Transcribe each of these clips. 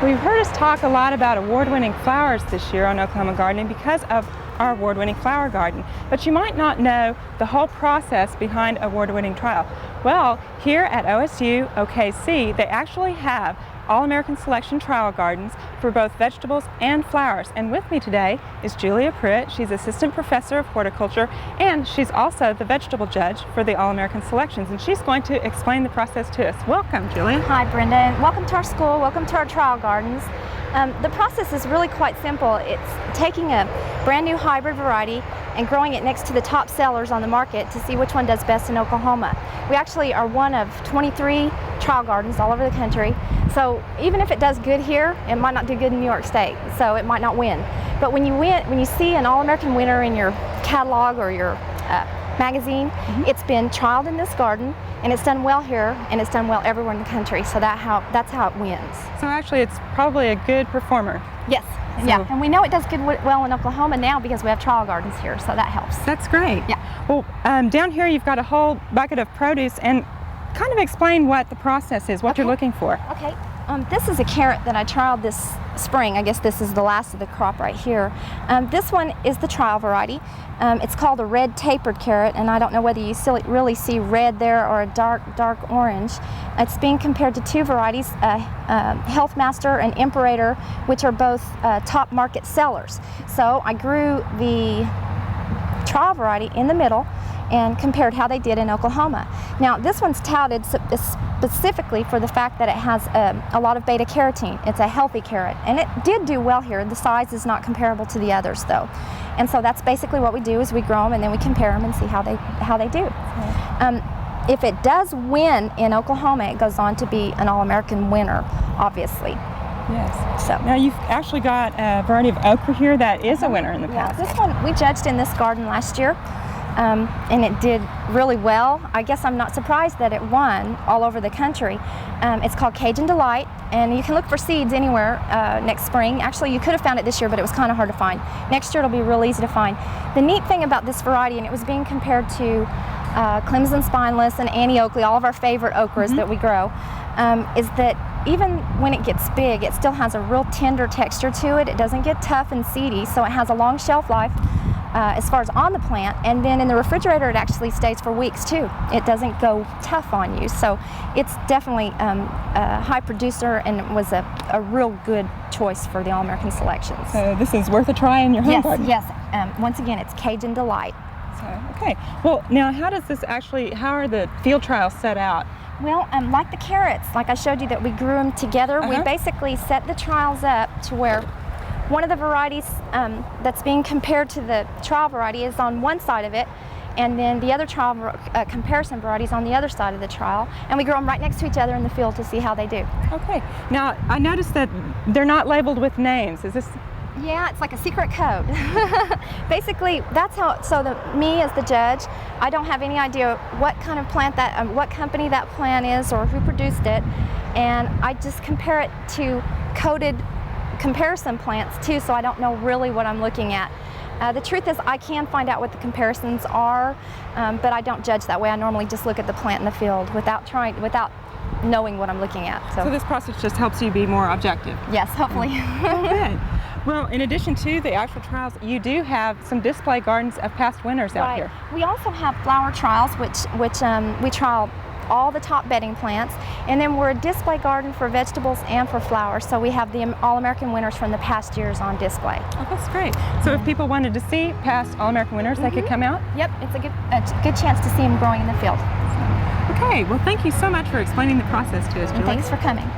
We've heard us talk a lot about award-winning flowers this year on Oklahoma Gardening because of our award-winning flower garden, but you might not know the whole process behind award-winning trial. Well, here at OSU-OKC, they actually have All-American Selection trial gardens for both vegetables and flowers. And with me today is Julia Pruitt. She's Assistant Professor of Horticulture, and she's also the vegetable judge for the All-American Selections, and she's going to explain the process to us. Welcome, Julia. Hi, Brenda, and welcome to our school, welcome to our trial gardens. The process is really quite simple. It's taking a brand new hybrid variety and growing it next to the top sellers on the market to see which one does best in Oklahoma. We actually are one of 23 trial gardens all over the country, so even if it does good here, it might not do good in New York State, so it might not win. But when you see an All-American winner in your catalog or your magazine, it's been trialed in this garden, and it's done well here, and it's done well everywhere in the country, so that's how it wins. So actually it's probably a good performer. Yes, yeah, and we know it does good well in Oklahoma now because we have trial gardens here, so that helps. That's great. Yeah. Well, down here you've got a whole bucket of produce, and kind of explain what the process is, what you're looking for. Okay. This is a carrot that I trialed this spring. I guess this is the last of the crop right here. This one is the trial variety. It's called a red tapered carrot, and I don't know whether you still really see red there or a dark orange. It's being compared to two varieties, Health Master and Imperator, which are both top market sellers. So I grew the trial variety in the middle and compared how they did in Oklahoma. Now this one's touted specifically for the fact that it has a lot of beta carotene. It's a healthy carrot, and it did do well here. The size is not comparable to the others though, and so that's basically what we do is we grow them and then we compare them and see how they do. If it does win in Oklahoma, it goes on to be an All-American winner, obviously. Yes. So now you've actually got a variety of okra here that is a winner in the past. This one we judged in this garden last year. And it did really well. I guess I'm not surprised that it won all over the country. It's called Cajun Delight, and you can look for seeds anywhere next spring. Actually, you could have found it this year, but it was kind of hard to find. Next year it'll be real easy to find. The neat thing about this variety, and it was being compared to Clemson Spineless and Annie Oakley, all of our favorite okras that we grow, is that even when it gets big, it still has a real tender texture to it. It doesn't get tough and seedy, so it has a long shelf life. As far as on the plant, and then in the refrigerator it actually stays for weeks too. It doesn't go tough on you, so it's definitely a high producer and was a real good choice for the All-American Selections. So this is worth a try in your home garden? Yes. Once again, it's Cajun Delight. So, okay. Well, now how are the field trials set out? Well, like the carrots, like I showed you that we grew them together, we basically set the trials up to where one of the varieties that's being compared to the trial variety is on one side of it, and then the other trial comparison variety is on the other side of the trial, and we grow them right next to each other in the field to see how they do. Okay. Now, I noticed that they're not labeled with names. Is this? Yeah, it's like a secret code. Basically, that's how, me as the judge, I don't have any idea what kind of plant what company that plant is or who produced it, and I just compare it to coded comparison plants too, so I don't know really what I'm looking at. The truth is I can find out what the comparisons are, but I don't judge that way. I normally just look at the plant in the field without knowing what I'm looking at. So this process just helps you be more objective? Yes, hopefully. Oh, good. Well, in addition to the actual trials, you do have some display gardens of past winners out here. We also have flower trials, which we trial all the top bedding plants, and then we're a display garden for vegetables and for flowers, so we have the All-American winners from the past years on display. Oh, that's great. So if people wanted to see past All-American winners, they could come out? Yep, it's a good chance to see them growing in the field. Okay, well thank you so much for explaining the process to us, Julie. Thanks for coming.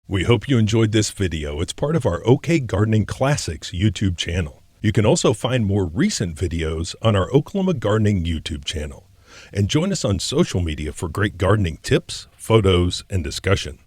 We hope you enjoyed this video. It's part of our OK Gardening Classics YouTube channel. You can also find more recent videos on our Oklahoma Gardening YouTube channel. And join us on social media for great gardening tips, photos, and discussion.